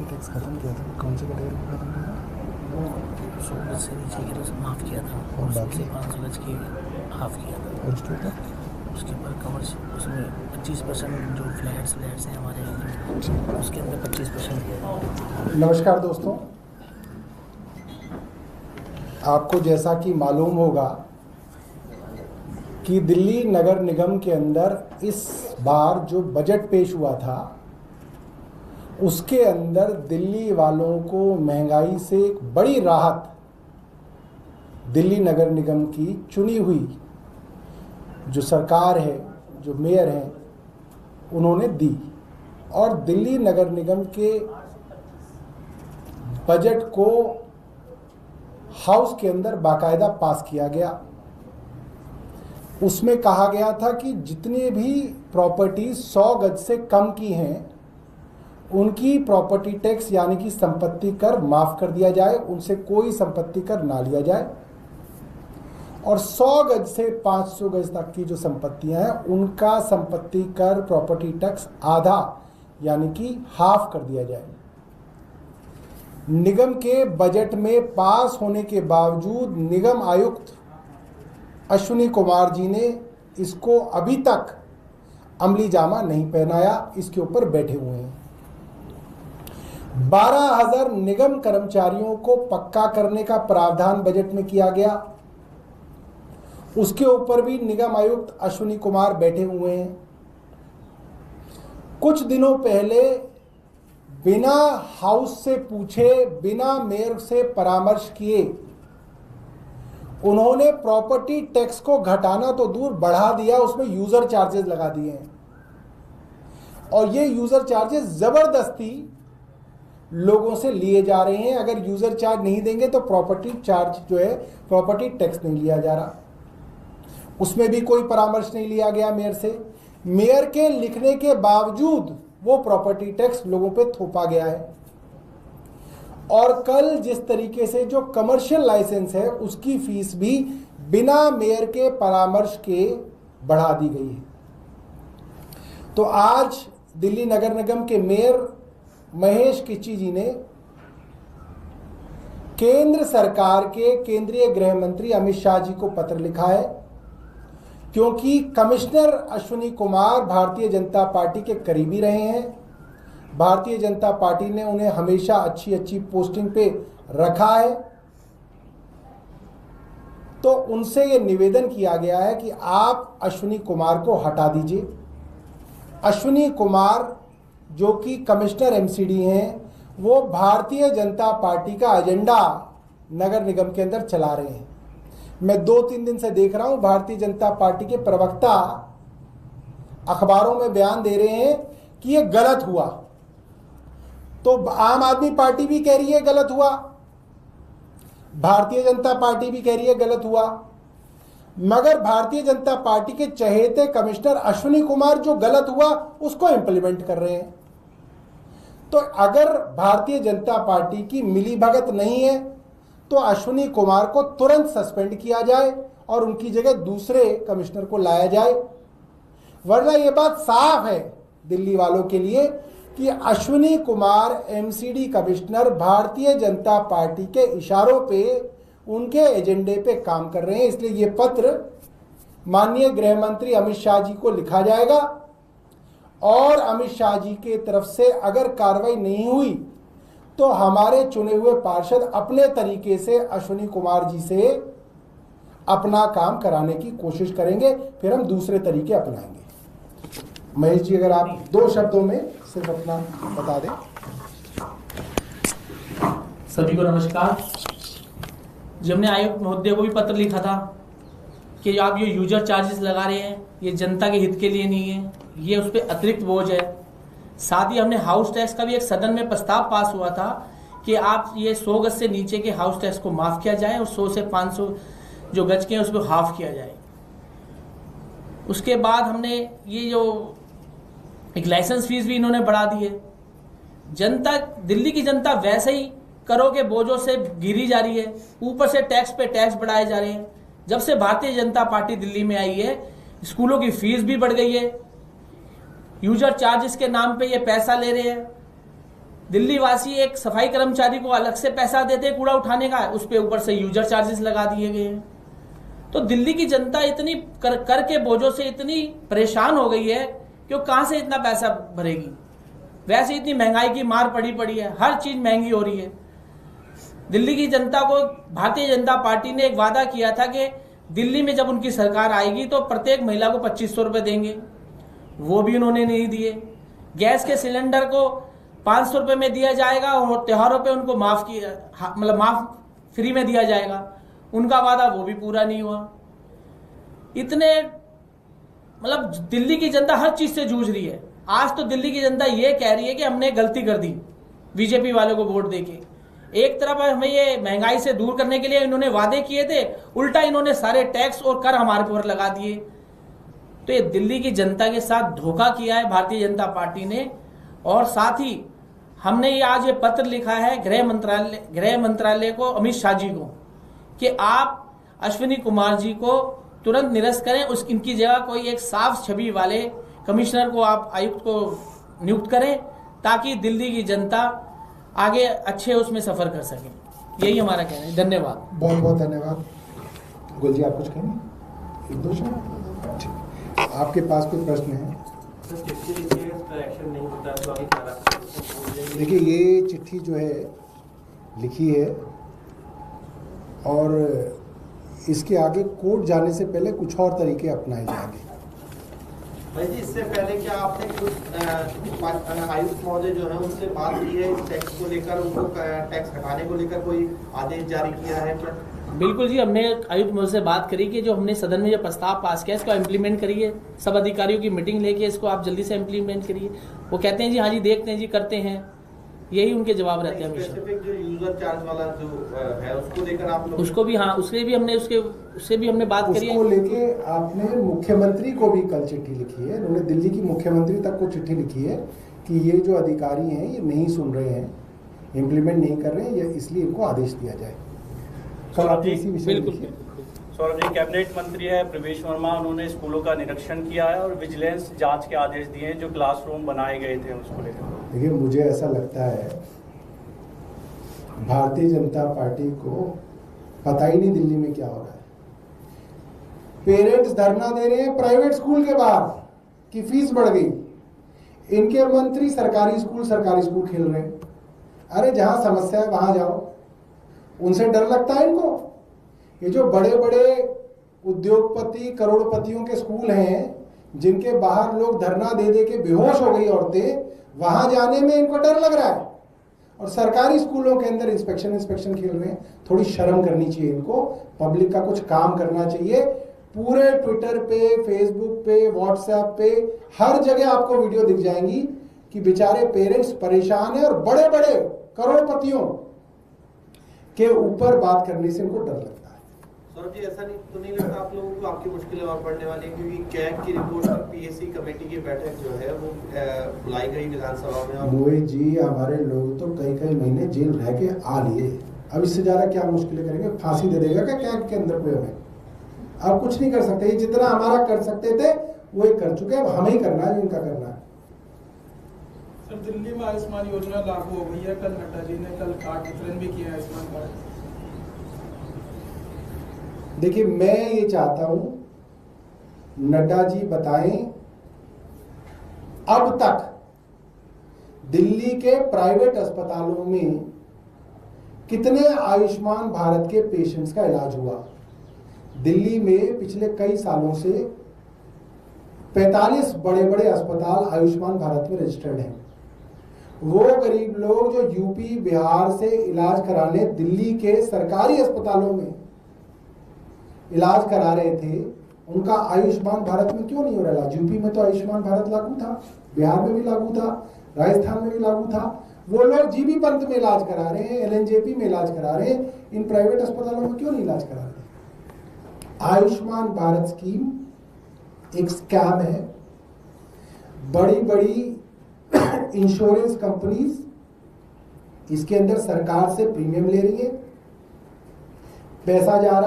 Tax खत्म किया था, कौन से कैटेगरी में खत्म किया था? 100 गज से नीचे की तो माफ़ किया था और 100 से 500 गज की हाफ किया था। और उसके ऊपर उसके ऊपर कमर्शियल उसमें 25% जो फ्लैट्स हैं हमारे उसके अंदर 25% किया था। नमस्कार दोस्तों, आपको जैसा कि मालूम होगा कि दिल्ली नगर निगम के अंदर इस बार जो बजट पेश हुआ था उसके अंदर दिल्ली वालों को महंगाई से एक बड़ी राहत दिल्ली नगर निगम की चुनी हुई जो सरकार है, जो मेयर हैं, उन्होंने दी। और दिल्ली नगर निगम के बजट को हाउस के अंदर बाकायदा पास किया गया। उसमें कहा गया था कि जितने भी प्रॉपर्टी 100 गज से कम की हैं उनकी प्रॉपर्टी टैक्स यानी कि संपत्ति कर माफ कर दिया जाए, उनसे कोई संपत्ति कर ना लिया जाए। और 100 गज से 500 गज तक की जो संपत्तियां हैं उनका संपत्ति कर प्रॉपर्टी टैक्स आधा यानी कि हाफ कर दिया जाए। निगम के बजट में पास होने के बावजूद निगम आयुक्त अश्विनी कुमार जी ने इसको अभी तक अमली जामा नहीं पहनाया, इसके ऊपर बैठे हुए हैं। 12,000 निगम कर्मचारियों को पक्का करने का प्रावधान बजट में किया गया, उसके ऊपर भी निगम आयुक्त अश्विनी कुमार बैठे हुए हैं। कुछ दिनों पहले बिना हाउस से पूछे, बिना मेयर से परामर्श किए उन्होंने प्रॉपर्टी टैक्स को घटाना तो दूर बढ़ा दिया, उसमें यूजर चार्जेस लगा दिए हैं। और ये यूजर चार्जेस जबरदस्ती लोगों से लिए जा रहे हैं। अगर यूजर चार्ज नहीं देंगे तो प्रॉपर्टी चार्ज जो है, प्रॉपर्टी टैक्स नहीं लिया जा रहा। उसमें भी कोई परामर्श नहीं लिया गया मेयर से। मेयर के लिखने के बावजूद वो प्रॉपर्टी टैक्स लोगों पे थोपा गया है। और कल जिस तरीके से जो कमर्शियल लाइसेंस है उसकी फीस भी बिना मेयर के परामर्श के बढ़ा दी गई है। तो आज दिल्ली नगर निगम के मेयर महेश किच्ची जी ने केंद्र सरकार के केंद्रीय गृह मंत्री अमित शाह जी को पत्र लिखा है, क्योंकि कमिश्नर अश्विनी कुमार भारतीय जनता पार्टी के करीबी रहे हैं। भारतीय जनता पार्टी ने उन्हें हमेशा अच्छी पोस्टिंग पे रखा है। तो उनसे ये निवेदन किया गया है कि आप अश्विनी कुमार को हटा दीजिए। अश्विनी कुमार जो कि कमिश्नर एमसीडी हैं, वो भारतीय जनता पार्टी का एजेंडा नगर निगम के अंदर चला रहे हैं। मैं 2-3 दिन से देख रहा हूं भारतीय जनता पार्टी के प्रवक्ता अखबारों में बयान दे रहे हैं कि ये गलत हुआ। तो आम आदमी पार्टी भी कह रही है गलत हुआ, भारतीय जनता पार्टी भी कह रही है गलत हुआ, मगर भारतीय जनता पार्टी के चहेते कमिश्नर अश्विनी कुमार जो गलत हुआ उसको इंप्लीमेंट कर रहे हैं। तो अगर भारतीय जनता पार्टी की मिलीभगत नहीं है तो अश्विनी कुमार को तुरंत सस्पेंड किया जाए और उनकी जगह दूसरे कमिश्नर को लाया जाए। वरना यह बात साफ है दिल्ली वालों के लिए कि Ashwini Kumar MCD commissioner Bharatiya Janata party के इशारों पे, उनके एजेंडे पे काम कर रहे हैं। इसलिए ये पत्र माननीय गृह मंत्री अमित शाह जी को लिखा जाएगा और अमित शाह जी के तरफ से अगर कार्रवाई नहीं हुई तो हमारे चुने हुए पार्षद अपने तरीके से अश्विनी कुमार जी से अपना काम कराने की कोशिश करेंगे, फिर हम दूसरे तरीके अपनाएंगे। महेश जी, अगर आप 2 शब्दों में सिर्फ अपना बता दें। सभी को नमस्कार। जो हमने आयुक्त महोदय को भी पत्र लिखा था कि आप ये यूजर चार्जेस लगा रहे हैं, ये जनता के हित के लिए नहीं है, ये उस पर अतिरिक्त बोझ है। साथ ही हमने हाउस टैक्स का भी एक सदन में प्रस्ताव पास हुआ था कि आप ये 100 गज से नीचे के हाउस टैक्स को माफ किया जाए और 100 से 500 जो गज के हैं उसको हाफ किया जाए। उसके बाद हमने ये जो एक लाइसेंस फीस भी इन्होंने बढ़ा दी है। जनता, दिल्ली की जनता वैसे ही करों के बोझों से घिरी जा रही है, ऊपर से टैक्स पे टैक्स बढ़ाए जा रहे हैं। जब से भारतीय जनता पार्टी दिल्ली में आई है, स्कूलों की फीस भी बढ़ गई है, यूजर चार्जेस के नाम पे ये पैसा ले रहे हैं। दिल्ली वासी एक सफाई कर्मचारी को अलग से पैसा देते हैं कूड़ा उठाने का, उस पे ऊपर से यूजर चार्जेस लगा दिए गए हैं। तो दिल्ली की जनता इतनी कर के बोझों से इतनी परेशान हो गई है कि वो कहां से इतना पैसा भरेगी। वैसे इतनी महंगाई की मार पड़ी है, हर चीज महंगी हो रही है। दिल्ली की जनता को भारतीय जनता पार्टी ने एक वादा किया था कि दिल्ली में जब उनकी सरकार आएगी तो प्रत्येक महिला को 2500 रुपए देंगे, वो भी उन्होंने नहीं दिए। गैस के सिलेंडर को 500 रुपए में दिया जाएगा और त्योहारों पे उनको माफ फ्री में दिया जाएगा, उनका वादा वो भी पूरा नहीं हुआ। इतने दिल्ली की जनता हर चीज से जूझ रही है। आज तो दिल्ली की जनता ये कह रही है कि हमने गलती कर दी बीजेपी वालों को वोट देके। एक तरफ हमें ये महंगाई से दूर करने के लिए इन्होंने वादे किए थे, उल्टा इन्होंने सारे टैक्स और कर हमारे ऊपर लगा दिए। तो ये दिल्ली की जनता के साथ धोखा किया है भारतीय जनता पार्टी ने। और साथ ही हमने ये आज ये पत्र लिखा है गृह मंत्रालय को, अमित शाह जी को, कि आप अश्विनी कुमार जी को तुरंत निरस्त करें, इनकी जगह कोई एक साफ छवि वाले कमिश्नर को, आप आयुक्त को नियुक्त करें, ताकि दिल्ली की जनता आगे अच्छे उसमें सफर कर सके। यही हमारा कहना है। धन्यवाद, बहुत बहुत धन्यवाद। गुल जी, आप कुछ कहेंगे? एक दो शब्द आपके पास कोई प्रश्न है? देखिए, ये चिट्ठी जो है लिखी है और इसके आगे कोर्ट जाने से पहले कुछ और तरीके अपनाए जाएंगे। भाई जी, इससे पहले क्या आपने कुछ आयुक्त महोदय जो है उनसे बात की है इस टैक्स को लेकर, उनको टैक्स हटाने को लेकर कोई आदेश जारी किया है क्या? बिल्कुल जी, हमने आयुक्त महोदय से बात करी कि जो हमने सदन में जो प्रस्ताव पास किया इसको इम्प्लीमेंट करिए, सब अधिकारियों की मीटिंग लेके इसको आप जल्दी से इम्प्लीमेंट करिए। वो कहते हैं जी हाँ जी देखते हैं जी, करते हैं, यही उनके जवाब रहते हैं हमेशा। स्पेसिफिक जो यूजर चार्ज वाला जो है उसको लेकर आप लोग उसको भी, हाँ, उससे भी हमने बात करी है। उसको लेके आपने मुख्यमंत्री को भी कल चिट्ठी लिखी है, उन्होंने दिल्ली की मुख्यमंत्री तक को चिट्ठी लिखी है कि ये जो अधिकारी हैं ये नहीं सुन रहे हैं, इम्प्लीमेंट नहीं कर रहे हैं, इसलिए इनको आदेश दिया जाए। कल आप इसी विषय में लिखिए। सौरभ जी, कैबिनेट मंत्री है प्रवेश वर्मा, उन्होंने स्कूलों का निरीक्षण किया है और विजिलेंस जांच के आदेश दिए हैं जो क्लासरूम बनाए गए थे उसको लेकर। देखिए, मुझे ऐसा लगता है भारतीय जनता पार्टी को पता ही नहीं दिल्ली में क्या हो रहा है। पेरेंट्स धरना दे रहे हैं प्राइवेट स्कूल के बाहर कि फीस बढ़ गई, इनके मंत्री सरकारी स्कूल खेल रहे हैं। अरे जहां समस्या है वहां जाओ, उनसे डर लगता है इनको? ये जो बड़े बड़े उद्योगपति करोड़पतियों के स्कूल हैं जिनके बाहर लोग धरना दे दे के बेहोश हो गई औरतें, वहां जाने में इनको डर लग रहा है। और सरकारी स्कूलों के अंदर इंस्पेक्शन खेल रहे हैं। थोड़ी शर्म करनी चाहिए इनको, पब्लिक का कुछ काम करना चाहिए। पूरे ट्विटर पे, फेसबुक पे, व्हाट्सएप पे, हर जगह आपको वीडियो दिख जाएंगी कि बेचारे पेरेंट्स परेशान हैं और बड़े बड़े करोड़पतियों के ऊपर बात करने से इनको डर लगता है। सौरभ जी, ऐसा नहीं लगता आप लोगों को आपकी मुश्किलें और बढ़ने वाली हैं, क्योंकि कैग की रिपोर्ट पर पीएससी कमेटी की बैठक जो है वो बुलाई गई विधानसभा में। और मोहित जी, हमारे लोग तो कई महीने जेल रह के आ लिए, अब इससे ज्यादा क्या मुश्किलें करेंगे? फांसी दे देगा क्या कैग के अंदर कोई हमें? अब कुछ नहीं कर सकते। ये जितना हमारा कर सकते थे वो ये कर चुके हैं, अब हमें ही करना है जो इनका करना है। सर, दिल्ली में आयुष्मान योजना लागू हो गई है, कल नड्डा जी ने कल कार्ड वितरण भी किया है आयुष्मान कार्ड। देखिए, मैं ये चाहता हूं नड्डा जी बताएं अब तक दिल्ली के प्राइवेट अस्पतालों में कितने आयुष्मान भारत के पेशेंट्स का इलाज हुआ। दिल्ली में पिछले कई सालों से 45 बड़े बड़े अस्पताल आयुष्मान भारत में रजिस्टर्ड हैं। वो गरीब लोग जो यूपी बिहार से इलाज कराने दिल्ली के सरकारी अस्पतालों में इलाज करा रहे थे, उनका आयुष्मान भारत में क्यों नहीं हो रहा इलाज? यूपी में तो आयुष्मान भारत लागू था, बिहार में भी लागू था, राजस्थान में भी लागू था। वो लोग जीबी पंत में इलाज करा रहे हैं, एलएनजेपी में इलाज करा रहे हैं, इन प्राइवेट अस्पतालों में क्यों नहीं इलाज करा रहे? आयुष्मान भारत स्कीम एक स्कैम है। बड़ी बड़ी इंश्योरेंस कंपनीज इसके अंदर सरकार से प्रीमियम ले रही है, पैसा जा रहा है।